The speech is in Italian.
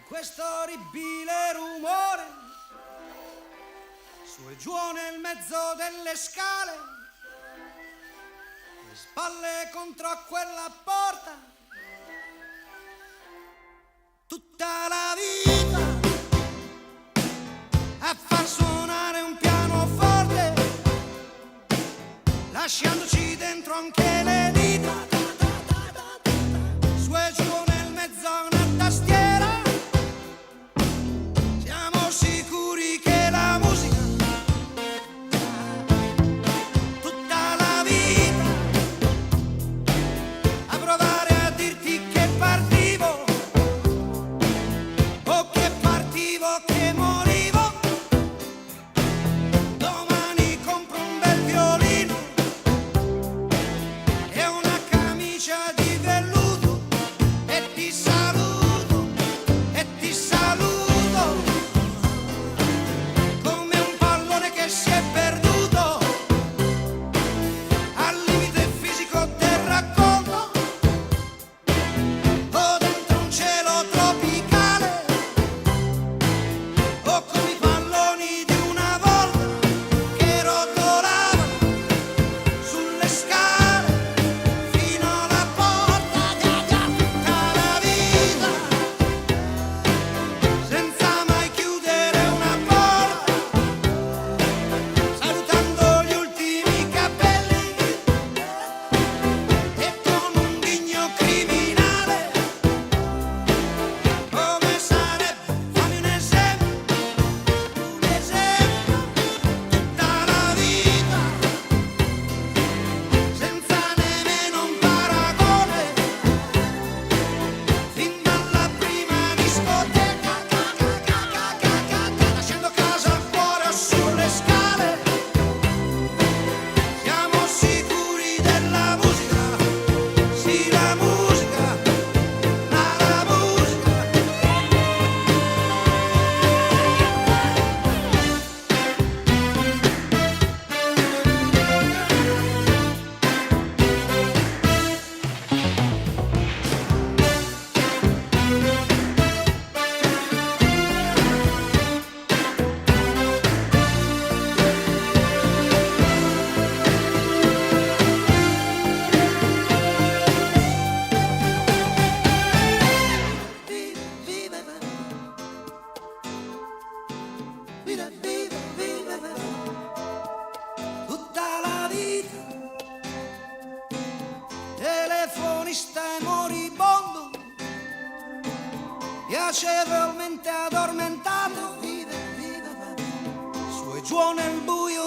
questo orribile rumore, su e giù nel mezzo delle scale, le spalle contro quella porta, tutta la vita a far suonare un pianoforte, lasciandoci dentro anche le dita, su e giù nel mezzo una tastiera. Siamo sicuri che la musica tutta la vita, a provare a dirti che partivo o che partivo, che morivo. Domani compro un bel violino e una camicia di velluto e ti saluto, e ti saluto. Come un pallone che si è perduto, al limite fisico del racconto, o dentro un cielo tropicale, o come i palloni di una volta che rotolavano sulle scale fino alla porta. Tutta la vita senza mai chiudere una porta, salutando gli ultimi capelli e con un ghigno criminale. Come sarebbe, fammi un esempio, tutta la vita senza nemmeno un paragone, fin dalla prima discoteca, lasciando casa fuori o sulle scale. Siamo sicuri della musica, sì, la musica, ma la musica. Tutta la vita, telefonista e moribondo, piacevolmente addormentato, su e giù nel buio